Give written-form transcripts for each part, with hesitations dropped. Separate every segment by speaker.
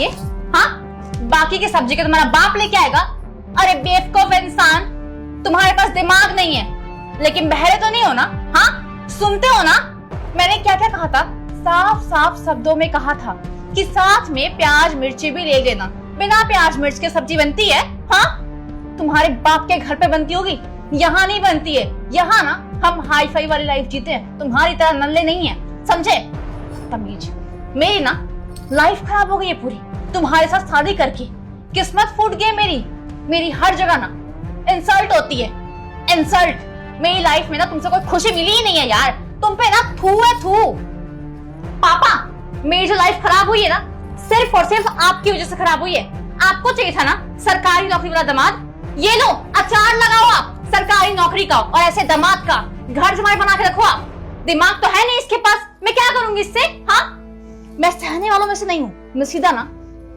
Speaker 1: ये? हाँ, बाकी के सब्जी के तुम्हारा बाप लेके आएगा। अरे बेवकूफ इंसान, तुम्हारे पास दिमाग नहीं है, लेकिन बहरे तो नहीं हो ना? हाँ, सुनते हो ना? मैंने क्या क्या कहा था? साफ साफ शब्दों में कहा था कि साथ में प्याज मिर्ची भी ले लेना। बिना प्याज मिर्च के सब्जी बनती है? हाँ, तुम्हारे बाप के घर पे बनती होगी, यहाँ नहीं बनती है। यहाँ ना हम हाई फाई वाली लाइफ जीते हैं, तुम्हारी तरह नल्ले नहीं है, समझे? तमीज। मेरी ना लाइफ खराब हो गई है पूरी तुम्हारे साथ शादी करके। किस्मत फूट गई मेरी हर जगह ना इंसल्ट होती है, इंसल्ट। मेरी लाइफ में ना तुमसे कोई खुशी मिली ही नहीं है यार, तुम पे ना थू है थू। पापा, मेरी जो लाइफ खराब हुई है ना, सिर्फ और सिर्फ आपकी वजह से खराब हुई है। आपको चाहिए था ना सरकारी नौकरी वाला दामाद, ये लो अचार लगाओ आप सरकारी नौकरी का और ऐसे दामाद का घर जमाई बना के रखो आप। दिमाग तो है नहीं इसके पास, मैं क्या करूंगी इससे? हाँ, मैं सहने वालों में से नहीं हूँ, मैं सीधा ना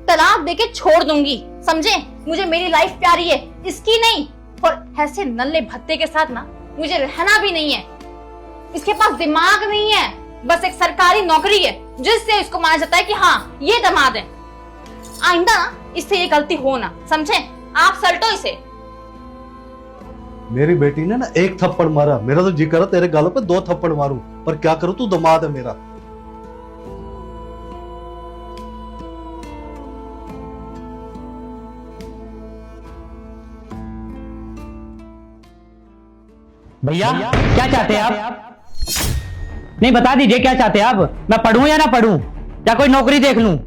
Speaker 1: तलाक देके छोड़ दूंगी, समझे? मुझे मेरी लाइफ प्यारी है, इसकी नहीं। और ऐसे नल्ले भत्ते के साथ ना मुझे रहना भी नहीं है। इसके पास दिमाग नहीं है, बस एक सरकारी नौकरी है जिससे इसको माना जाता है कि हाँ ये दामाद है। आइंदा ना इससे ये गलती हो ना, समझे? आप सल्टो इसे।
Speaker 2: मेरी बेटी ने ना एक थप्पड़ मारा, मेरा तो जी करा तेरे गालों पे 2 थप्पड़ मारूं, पर क्या करूं, तू दामाद है मेरा।
Speaker 3: भैया क्या चाहते हैं आप? नहीं बता दीजिए क्या चाहते हैं आप? मैं पढ़ूं या ना पढ़ूं, या कोई नौकरी देख लूं?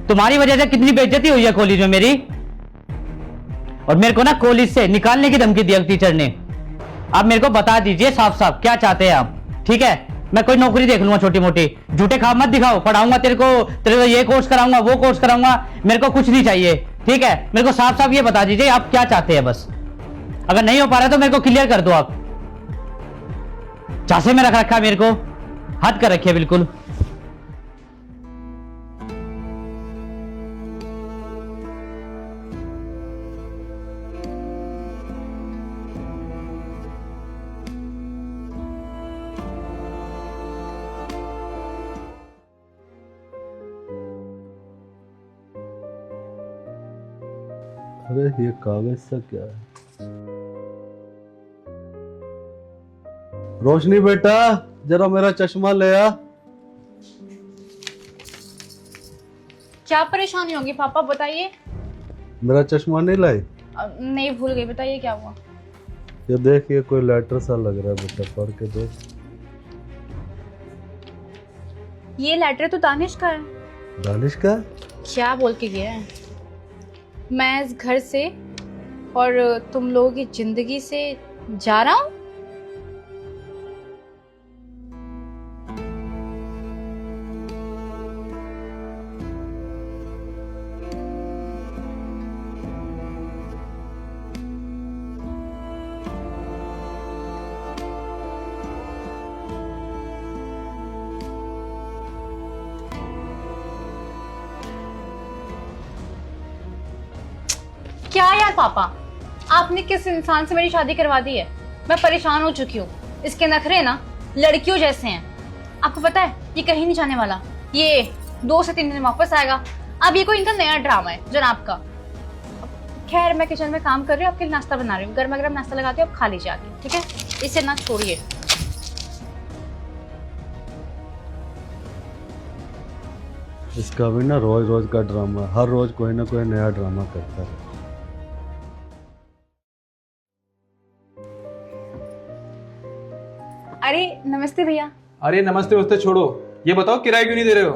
Speaker 3: तुम्हारी वजह से कितनी बेइज्जती हुई है कॉलेज में मेरी, और मेरे को ना कॉलेज से निकालने की धमकी दी टीचर ने। आप मेरे को बता दीजिए साफ साफ क्या चाहते हैं आप, ठीक है? मैं कोई नौकरी देख लूंगा छोटी मोटी, झूठे ख्वाब मत दिखाओ। पढ़ाऊंगा तेरे को ये कोर्स कराऊंगा, वो कोर्स कराऊंगा, मेरे को कुछ नहीं चाहिए, ठीक है? मेरे को साफ साफ ये बता दीजिए आप क्या चाहते हैं बस। अगर नहीं हो पा रहा तो मेरे को क्लियर कर दो आप। चासे में रख रखा है मेरे को, हद कर रखी है बिल्कुल।
Speaker 2: अरे ये कागज सा क्या है? रोशनी बेटा, जरा मेरा चश्मा ले आ।
Speaker 1: क्या परेशानी होगी पापा, बताइए।
Speaker 2: मेरा चश्मा नहीं लाई?
Speaker 1: नहीं, भूल गई, बताइए क्या हुआ।
Speaker 2: ये देख, ये कोई लेटर सा लग रहा है बेटा, पढ़ के देख।
Speaker 1: ये लेटर तो दानिश का है।
Speaker 2: दानिश का?
Speaker 1: क्या बोल के गया है? मैं इस घर से और तुम लोगों की जिंदगी से जा रहा हूं। क्या यार पापा, आपने किस इंसान से मेरी शादी करवा दी है? मैं परेशान हो चुकी हूँ। इसके नखरे ना लड़कियों जैसे हैं। आपको पता है ये कहीं नहीं जाने वाला, ये 2 से 3 दिन वापस आएगा। अब ये कोई इनका नया ड्रामा है जनाब का। खैर, मैं किचन में काम कर रही हूँ, आपके लिए नाश्ता बना रही हूँ। गर्मा गर्म नाश्ता लगाती हूँ, आप खा लीजिए आके, ठीक है? इसे ना छोड़िए।
Speaker 2: इसका भी ना रोज रोज का ड्रामा, हर रोज कोई ना कोई नया ड्रामा करता है।
Speaker 1: अरे नमस्ते भैया।
Speaker 4: अरे नमस्ते वस्ते छोड़ो, ये बताओ किराया क्यों नहीं दे रहे हो?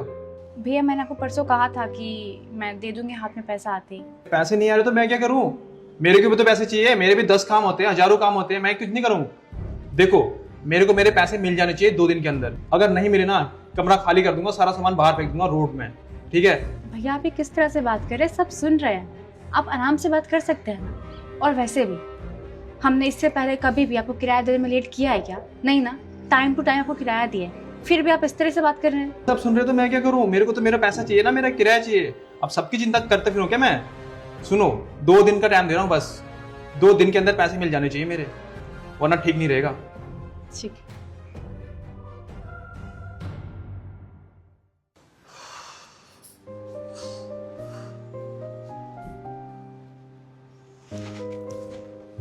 Speaker 1: भैया मैंने आपको परसों कहा था कि मैं दे दूंगी हाथ में पैसा आते ही।
Speaker 4: पैसे नहीं आ रहे तो मैं क्या करूं? मेरे को भी तो पैसे चाहिए, मेरे भी 10 काम होते हैं, हजारों काम होते हैं, मैं कुछ नहीं करूं? देखो, मेरे को मेरे पैसे मिल जाने चाहिए 2 दिन के अंदर। अगर नहीं मिले ना, कमरा खाली कर दूंगा, सारा सामान बाहर फेंक दूंगा रोड में, ठीक है?
Speaker 1: भैया आप ये किस तरह से बात कर रहे हैं? सब सुन रहे हैं, आप आराम से बात कर सकते हैं ना। और वैसे भी हमने इससे पहले कभी भी आपको किराया देने में लेट किया है क्या? नहीं ना, टाइम टू टाइम आपको किराया दिया, फिर भी आप इस तरह से बात कर रहे हैं।
Speaker 4: सब सुन रहे हो तो मैं क्या करूं? मेरे को तो मेरा पैसा चाहिए ना, मेरा किराया चाहिए। अब सबकी चिंता करते फिरूं क्या मैं? सुनो, 2 दिन का टाइम दे रहा हूँ बस, 2 दिन के अंदर पैसे मिल जाने चाहिए मेरे, वरना ठीक नहीं रहेगा।
Speaker 1: ठीक है।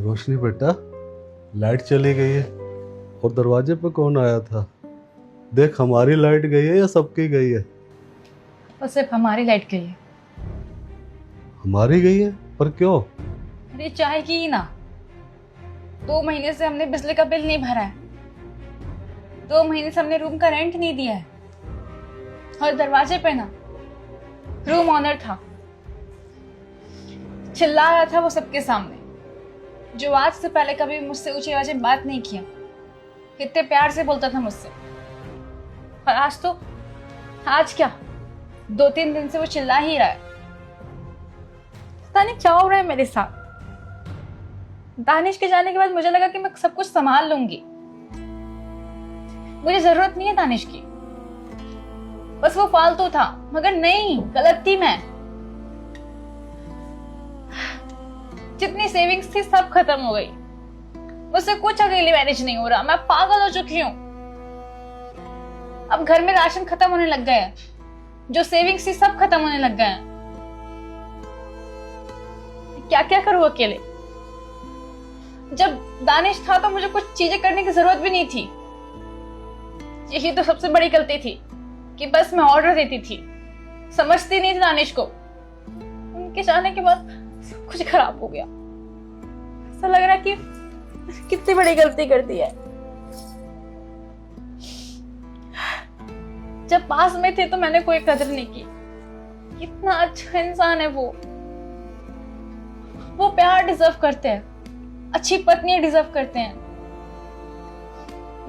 Speaker 2: रोशनी बेटा, लाइट चली गई है और दरवाजे पे कौन आया था? देख, हमारी लाइट गई है या सबकी गई है?
Speaker 1: बस सिर्फ हमारी लाइट गई है।
Speaker 2: हमारी गई है, पर क्यों?
Speaker 1: अरे चाय की ही ना, 2 महीने से हमने बिजली का बिल नहीं भरा है, 2 महीने से हमने रूम का रेंट नहीं दिया है। और दरवाजे पे ना रूम ऑनर था, चिल्ला रहा था वो सबके सामने, जो आज से पहले कभी मुझसे ऊंची आवाज में बात नहीं किया, कितने प्यार से बोलता था मुझसे। और आज क्या 2-3 दिन से वो चिल्ला ही रहा है। पता नहीं क्या हो रहा है मेरे साथ। दानिश के जाने के बाद मुझे लगा कि मैं सब कुछ संभाल लूंगी, मुझे जरूरत नहीं है दानिश की, बस वो फालतू था। मगर नहीं, गलत थी मैं। जितनी सेविंग्स थी सब खत्म हो गई, मुझसे कुछ अकेले मैनेज नहीं हो रहा, मैं पागल हो चुकी हूँ। अब घर में राशन खत्म होने लग गए हैं, जो सेविंग्स थी सब खत्म होने लग गए हैं। क्या क्या करूं अकेले? जब दानिश था तो मुझे कुछ चीजें करने की जरूरत भी नहीं थी। यही तो सबसे बड़ी गलती थी कि बस मैं ऑर्डर देती थी, समझती नहीं थी दानिश को। उनके जाने के बाद सब कुछ खराब हो गया। ऐसा लग रहा है कि कितनी बड़ी गलती कर दी है। जब पास में थे तो मैंने कोई कदर नहीं की। कितना अच्छा इंसान है वो प्यार डिजर्व करते हैं, अच्छी पत्नी डिजर्व करते हैं।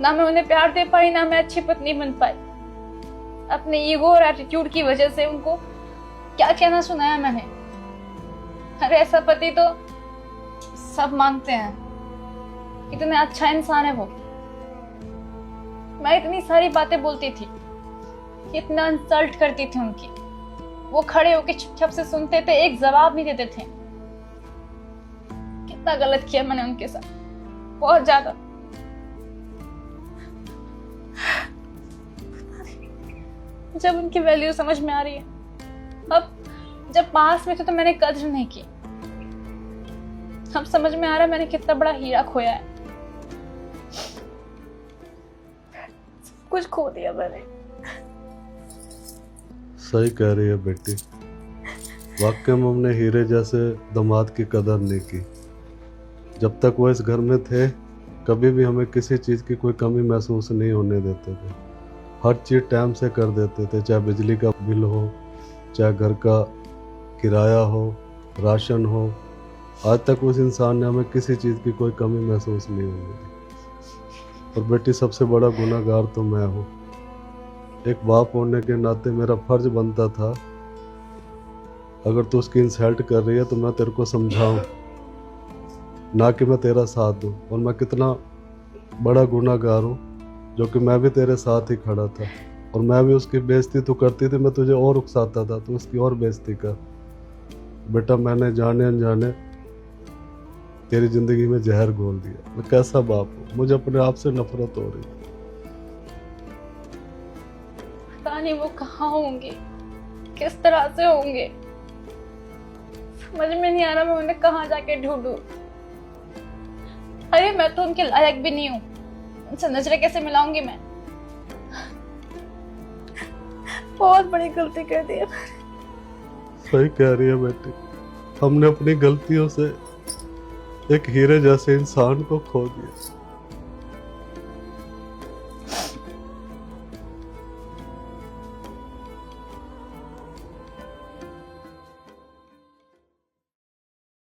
Speaker 1: ना मैं उन्हें प्यार दे पाई, ना मैं अच्छी पत्नी बन पाई। अपने ईगो और एटीट्यूड की वजह से उनको क्या कहना सुनाया मैंने। अरे ऐसा पति तो सब मांगते हैं, कितना अच्छा इंसान है वो। मैं इतनी सारी बातें बोलती थी, इतना इंसल्ट करती थी उनकी, वो खड़े होकर चुपचाप से सुनते थे, एक जवाब नहीं देते थे। कितना गलत किया मैंने उनके साथ, बहुत ज्यादा। जब उनकी वैल्यू समझ में आ रही है, अब जब पास में थे तो मैंने कदर नहीं की। अब समझ में आ रहा है मैंने कितना बड़ा हीरा खोया है। सब कुछ खो दिया मैंने।
Speaker 2: सही कह रही है बेटी, वाकई में हमने हीरे जैसे दामाद की कदर नहीं की। जब तक वो इस घर में थे, कभी भी हमें किसी चीज़ की कोई कमी महसूस नहीं होने देते थे। हर चीज़ टाइम से कर देते थे, चाहे बिजली का बिल हो, चाहे घर का किराया हो, राशन हो। आज तक उस इंसान ने हमें किसी चीज़ की कोई कमी महसूस नहीं होने दी। और बेटी, सबसे बड़ा गुनहगार तो मैं हूँ। एक बाप होने के नाते मेरा फर्ज बनता था, अगर तू उसकी इंसल्ट कर रही है तो मैं तेरे को समझाऊं, ना कि मैं तेरा साथ दूं। और मैं कितना बड़ा गुनहगार हूँ, जो कि मैं भी तेरे साथ ही खड़ा था। और मैं भी उसकी बेइज्जती तू करती थी, मैं तुझे और उकसाता था, तू उसकी और बेइज्जती कर। बेटा, मैंने जाने अनजाने तेरी जिंदगी में जहर घोल दिया। मैं कैसा बाप हूँ, मुझे अपने आप से नफरत हो रही।
Speaker 1: पता नहीं वो कहाँ होंगे, किस तरह से होंगे, समझ में नहीं आ रहा मैं उन्हें कहाँ जाके ढूंढूं। अरे मैं तो उनके लायक भी नहीं हूँ, उनसे नजरें कैसे मिलाऊंगी मैं? बहुत बड़ी गलती कर दी है।
Speaker 2: सही कह रही है बेटी, हमने अपनी गलतियों से एक हीरे जैसे इंसान को खो दिया।